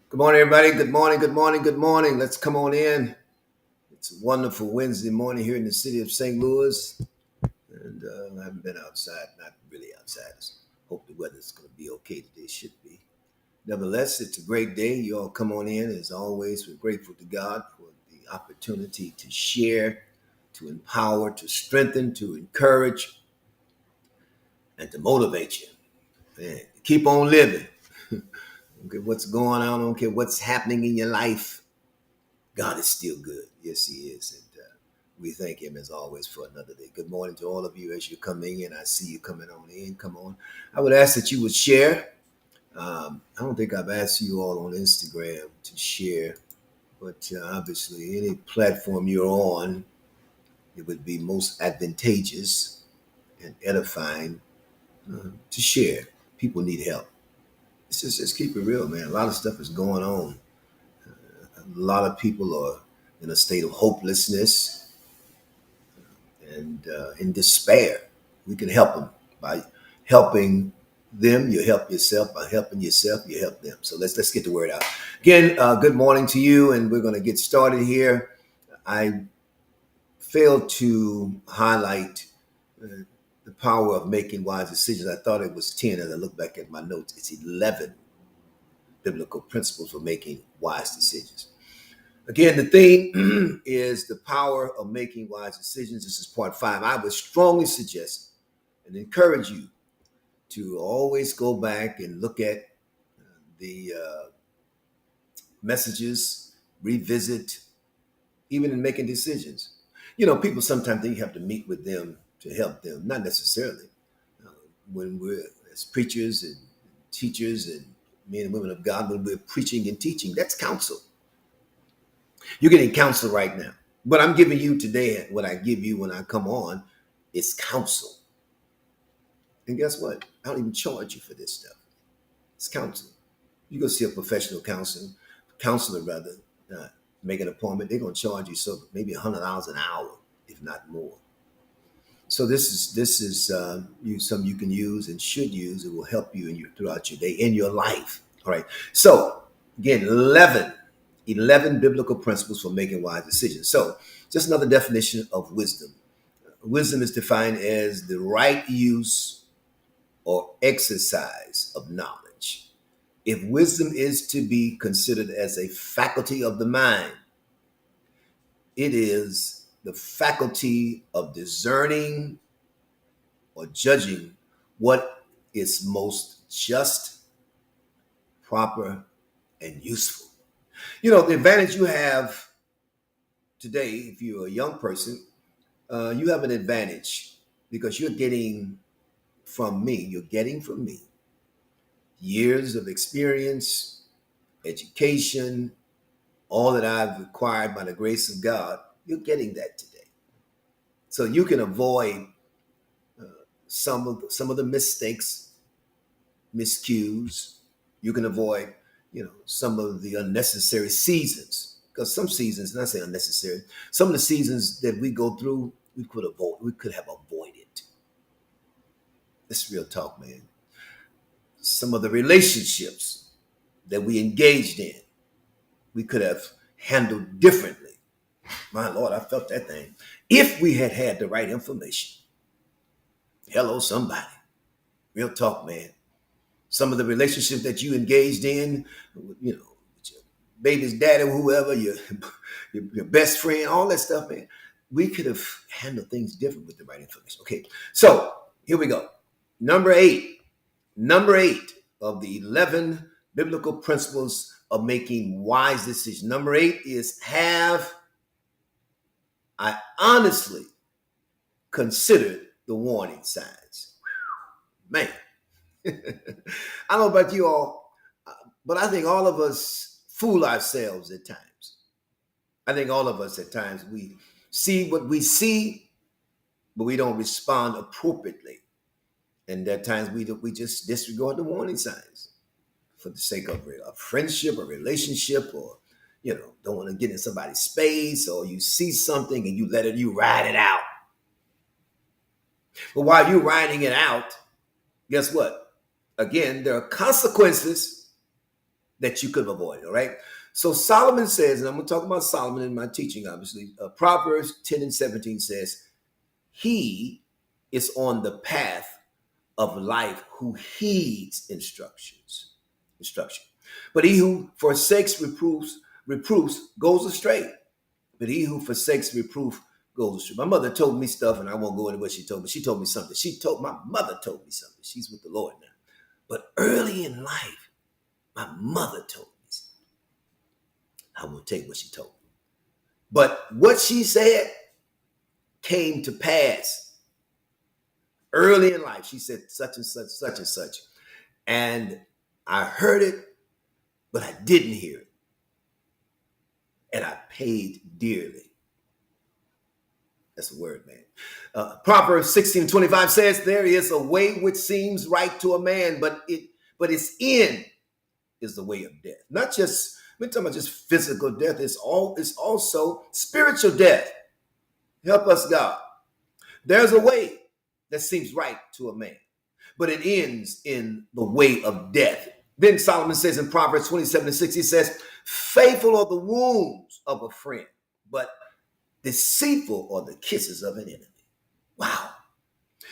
Good morning, everybody. Good morning, good morning, good morning. Let's come on in. It's a wonderful Wednesday morning here in the city of St. Louis. And I haven't been outside, not really outside. Hope the weather's going to be okay today. Should be. Nevertheless, it's a great day. You all come on in. As always, we're grateful to God for the opportunity to share, to empower, to strengthen, to encourage, and to motivate you. Man, keep on living. Okay, what's going on? I don't care what's happening in your life. God is still good. Yes, He is. And we thank Him as always for another day. Good morning to all of you as you're coming in. I see you coming on in. Come on. I would ask that you would share. I don't think I've asked you all on Instagram to share, but obviously, any platform you're on, it would be most advantageous and edifying to share. People need help. Let's keep it real, man. A lot of stuff is going on. A lot of people are in a state of hopelessness and in despair. We can help them by helping them. You help yourself by helping yourself. You help them. So let's get the word out again. Good morning to you, and we're going to get started here. I failed to highlight the power of making wise decisions. I thought it was 10. As I look back at my notes, it's 11 biblical principles for making wise decisions. Again, the theme is the power of making wise decisions. This is part 5. I would strongly suggest and encourage you to always go back and look at the messages, revisit, even in making decisions. You know, people sometimes think you have to meet with them to help them. Not necessarily. Uh, when we're as preachers and teachers and men and women of God, when we're preaching and teaching, that's counsel. You're getting counsel right now. What I'm giving you today, what I give you when I come on, is counsel. And guess what? I don't even charge you for this stuff. It's counsel. You go see a professional counselor rather, make an appointment. They're gonna charge you so maybe $100 an hour, if not more. So this is something you can use and should use. It will help you throughout your day in your life. All right. So again, 11 biblical principles for making wise decisions. So just another definition of wisdom. Wisdom is defined as the right use or exercise of knowledge. If wisdom is to be considered as a faculty of the mind, it is the faculty of discerning or judging what is most just, proper, and useful. You know, the advantage you have today, if you're a young person, you have an advantage because you're getting from me years of experience, education, all that I've acquired by the grace of God. You're getting that today. So you can avoid some of the mistakes, miscues. You can avoid, some of the unnecessary seasons. Because some seasons, and I say unnecessary, some of the seasons that we go through, we could have avoided. It's real talk, man. Some of the relationships that we engaged in, we could have handled differently. My Lord, I felt that thing. If we had had the right information. Hello, somebody. Real talk, man. Some of the relationships that you engaged in, with your baby's daddy, whoever, your best friend, all that stuff, man. We could have handled things different with the right information. Okay, so here we go. Number eight of the 11 biblical principles of making wise decisions. Number 8 is have I honestly considered the warning signs. Man, I don't know about you all, but I think all of us fool ourselves at times. I think all of us at times we see what we see, but we don't respond appropriately. And at times we just disregard the warning signs for the sake of a friendship, a relationship, or don't want to get in somebody's space, or you see something and you ride it out. But while you're riding it out, guess what? Again, there are consequences that you could have avoided. All right. So Solomon says, and I'm going to talk about Solomon in my teaching, obviously. Proverbs 10 and 17 says, he is on the path of life who heeds instruction. But he who forsakes reproofs goes astray. But he who forsakes reproof goes astray. My mother told me stuff, and I won't go into what she told me. She told me something. My mother told me something. She's with the Lord now. But early in life, my mother told me something. I won't take what she told me. But what she said came to pass early in life. She said such and such, such and such. And I heard it, but I didn't hear it. And I paid dearly. That's a word, man. Proverbs 16:25 says, there is a way which seems right to a man, but its end is the way of death. Not just, we're talking about just physical death. It's also spiritual death. Help us, God. There's a way that seems right to a man, but it ends in the way of death. Then Solomon says in Proverbs 27:6, he says, faithful are the wounds of a friend, but deceitful are the kisses of an enemy. Wow.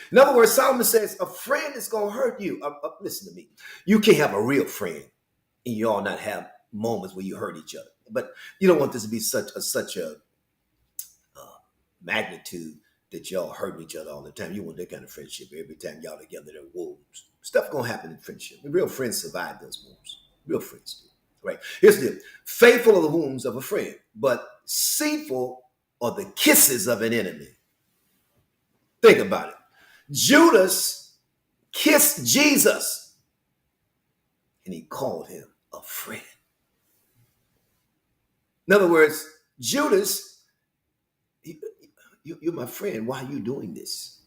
In other words, Solomon says a friend is going to hurt you. Listen to me. You can't have a real friend and you all not have moments where you hurt each other. But you don't want this to be such a magnitude that y'all hurting each other all the time. You want that kind of friendship. Every time y'all together, there are wounds. Stuff going to happen in friendship. The real friends survive those wounds. Real friends do. Right? Here's the deal. Faithful are the wounds of a friend, but deceitful are the kisses of an enemy. Think about it. Judas kissed Jesus and he called him a friend. In other words, Judas, you're my friend. Why are you doing this?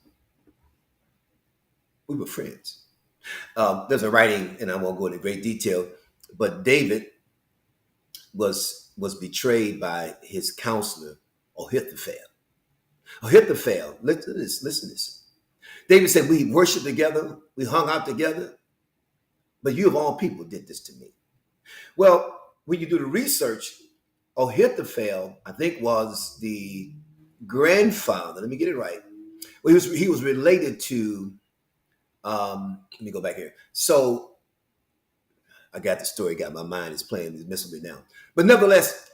We were friends. There's a writing, and I won't go into great detail, but David was betrayed by his counselor, Ahithophel. Ahithophel, listen to this. David said, we worshiped together, we hung out together, but you of all people did this to me. Well, when you do the research, Ahithophel, I think, was the grandfather. Let me get it right. Well, he was related to, let me go back here. So I got the story, my mind is playing, is messing with me now. But nevertheless,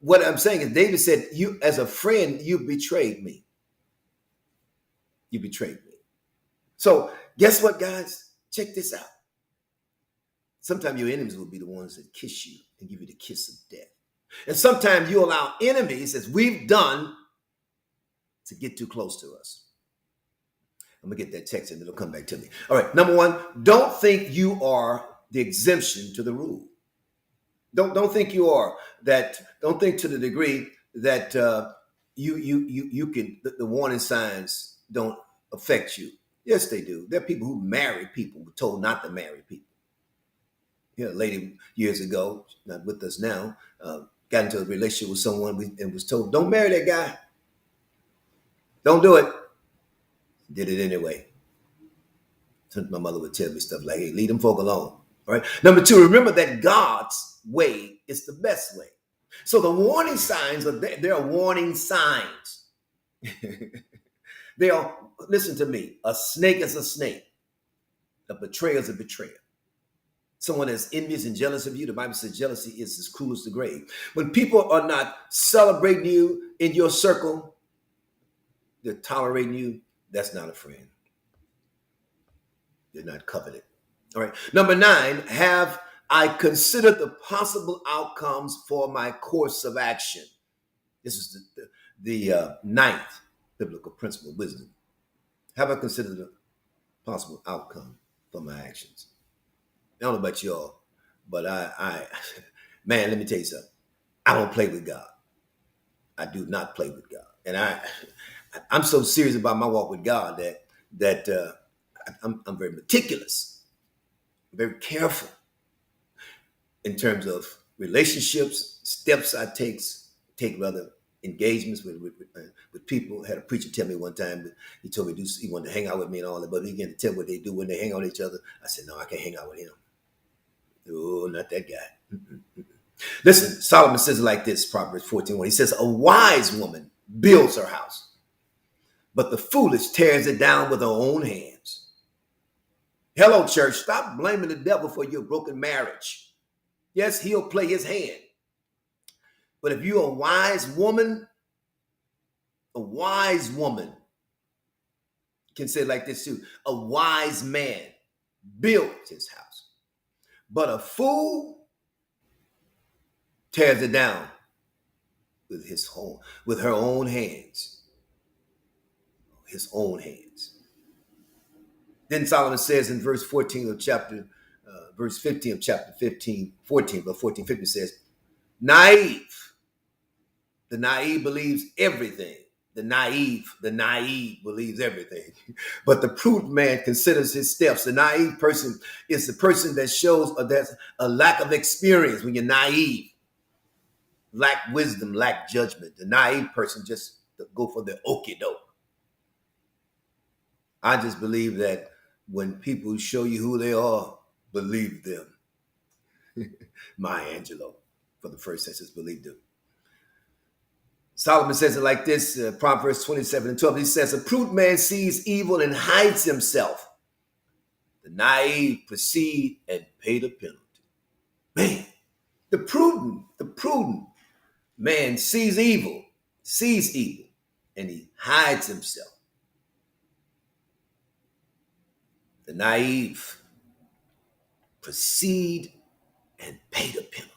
what I'm saying is David said, you as a friend, you betrayed me. You betrayed me. So guess what, guys? Check this out. Sometimes your enemies will be the ones that kiss you and give you the kiss of death. And sometimes you allow enemies, as we've done, to get too close to us. I'm going to get that text and it'll come back to me. All right. Number one, don't think you are the exemption to the rule. Don't think you are that. Don't think to the degree that you can, the warning signs don't affect you. Yes, they do. There are people who marry people who were told not to marry people. A lady years ago, not with us now, got into a relationship with someone and was told, don't marry that guy. Don't do it. Did it anyway. My mother would tell me stuff like, hey, leave them folk alone. All right. Number two, remember that God's way is the best way. So the warning signs there are warning signs. They are, listen to me, a snake is a snake. A betrayer is a betrayer. Someone that's envious and jealous of you, the Bible says jealousy is as cruel as the grave. When people are not celebrating you in your circle, they're tolerating you, that's not a friend. They're not coveted. All right. Number 9, have I considered the possible outcomes for my course of action? This is the ninth biblical principle of wisdom. Have I considered the possible outcome for my actions? I don't know about y'all, but I man, let me tell you something. I don't play with God. I do not play with God. And I'm so serious about my walk with God that I'm very meticulous, very careful in terms of relationships, steps I take rather engagements with people. I had a preacher tell me one time that he told me he wanted to hang out with me and all that, but he began to tell what they do when they hang out with each other. I said, no, I can't hang out with him. Oh not that guy. Listen, Solomon says it like this, Proverbs 14:1. He says, a wise woman builds her house, but the foolish tears it down with her own hands. Hello, church. Stop blaming the devil for your broken marriage. Yes, he'll play his hand. But if you're a wise woman can say it like this too. A wise man builds his house, but a fool tears it down with her own hands. His own hands. Then Solomon says in verse 15 of chapter 15, 15 says, the naive believes everything. The naive believes everything. But the prudent man considers his steps. The naive person is the person that shows that's a lack of experience. When you're naive, lack wisdom, lack judgment. The naive person just go for the okie doke. I just believe that when people show you who they are, believe them. Maya Angelou, for the first sentence, believe them. Solomon says it like this, Proverbs 27:12. He says, a prudent man sees evil and hides himself. The naive proceed and pay the penalty. Man, the prudent man sees evil, and he hides himself. The naive proceed and pay the penalty.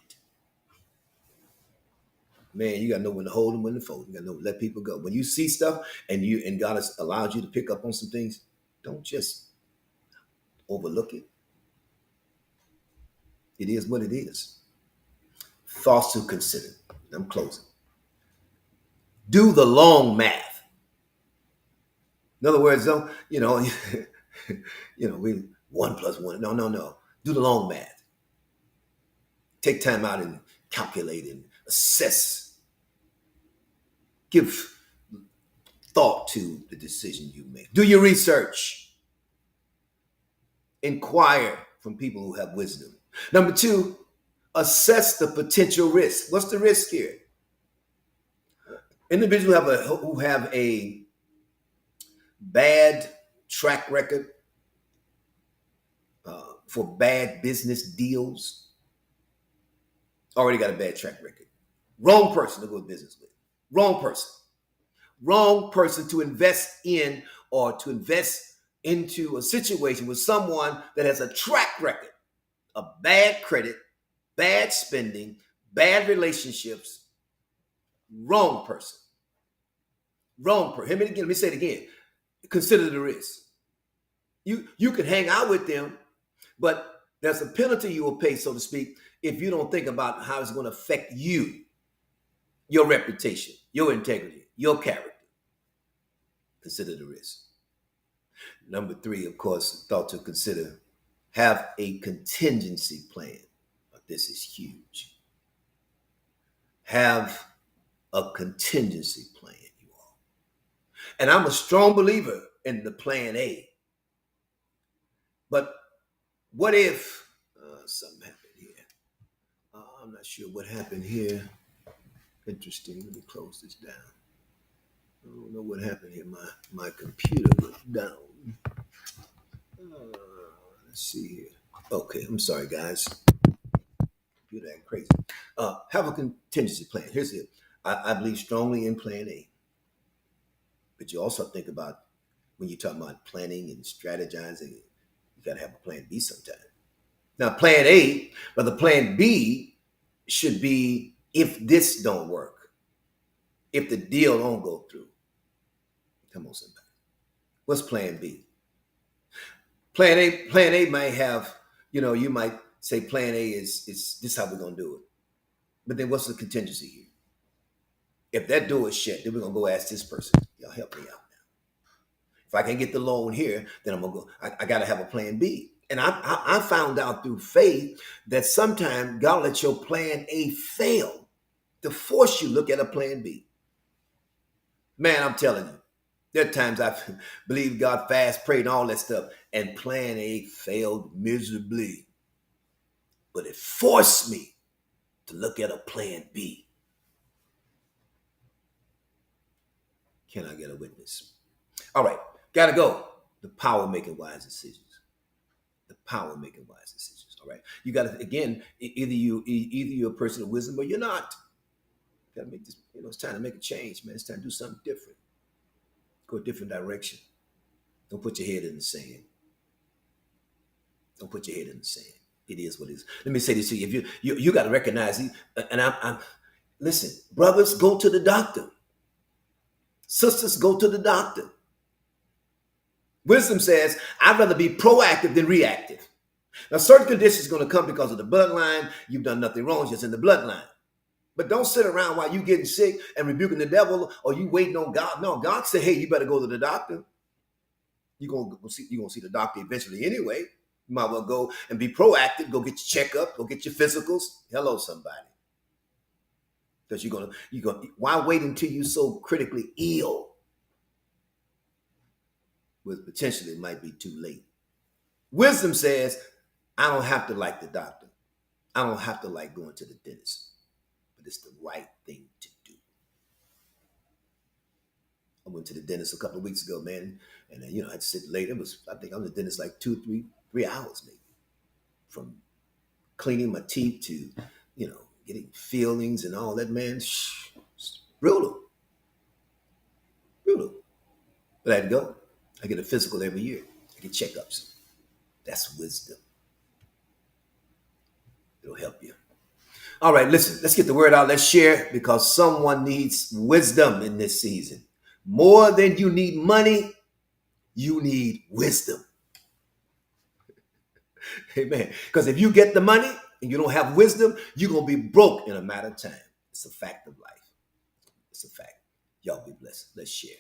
Man, you got to know when to hold them, when to fold. You got to know when to let people go. When you see stuff and God has allowed you to pick up on some things, don't just overlook it. It is what it is. Thoughts to consider. I'm closing. Do the long math. In other words, though, we 1 + 1. No. Do the long math. Take time out and calculate and assess. Give thought to the decision you make. Do your research. Inquire from people who have wisdom. Number 2, assess the potential risk. What's the risk here? Individuals who have a bad track record for bad business deals already got a bad track record. Wrong person to go to business with. Wrong person to invest in or to invest into a situation with someone that has a track record of bad credit, bad spending, bad relationships. Wrong person. Let me say it again. Consider the risk. You can hang out with them, but there's a penalty you will pay, so to speak, if you don't think about how it's going to affect you, your reputation, your integrity, your character. Consider the risk. Number 3, of course, thought to consider, have a contingency plan. This is huge. Have a contingency plan, you all. And I'm a strong believer in the plan A. But what if something happened here? I'm not sure what happened here. Interesting. Let me close this down. I don't know what happened here. My computer went down. Let's see here. Okay, I'm sorry, guys. Computer acting crazy. Have a contingency plan. Here's it. I believe strongly in plan A. But you also think about when you talk about planning and strategizing, you got to have a plan B sometime. Now, plan A, but the plan B should be if this don't work, if the deal don't go through. Come on, somebody. What's plan B? Plan A might have, you might say plan A is this how we're going to do it. But then what's the contingency here? If that door is shut, then we're going to go ask this person, y'all help me out now. If I can get the loan here, then I'm going to go, I got to have a plan B. And I found out through faith that sometimes God lets your plan A fail to force you to look at a plan B. Man, I'm telling you, there are times I believe God, fast, prayed, and all that stuff, and plan A failed miserably. but it forced me to look at a plan B. Can I get a witness? All right, gotta go. The power of making wise decisions. The power of making wise decisions. All right, you got to again. Either you're a person of wisdom or you're not. You got to make this. It's time to make a change, man. It's time to do something different. Go a different direction. Don't put your head in the sand. Don't put your head in the sand. It is what it is. Let me say this to you. If you got to recognize it. And I'm listen, brothers, go to the doctor. Sisters, go to the doctor. Wisdom says, I'd rather be proactive than reactive. Now, certain conditions are going to come because of the bloodline. You've done nothing wrong, it's just in the bloodline. But don't sit around while you getting sick and rebuking the devil or you waiting on God. No, God said, hey, you better go to the doctor. You're gonna see the doctor eventually anyway. You might well go and be proactive. Go get your checkup. Go get your physicals. Hello, somebody. Because you're gonna. Why wait until you're so critically ill? Well, potentially it might be too late. Wisdom says, I don't have to like the doctor. I don't have to like going to the dentist. But it's the right thing to do. I went to the dentist a couple of weeks ago, man, and then, I had to sit late. I think I was at the dentist like 3 hours maybe, from cleaning my teeth to, getting fillings and all that, man. It's brutal. But I had to go. I get a physical every year. I get checkups. That's wisdom. It'll help you. All right, listen, let's get the word out. Let's share because someone needs wisdom in this season. More than you need money, you need wisdom. Amen. Because if you get the money and you don't have wisdom, you're going to be broke in a matter of time. It's a fact of life. It's a fact. Y'all be blessed. Let's share.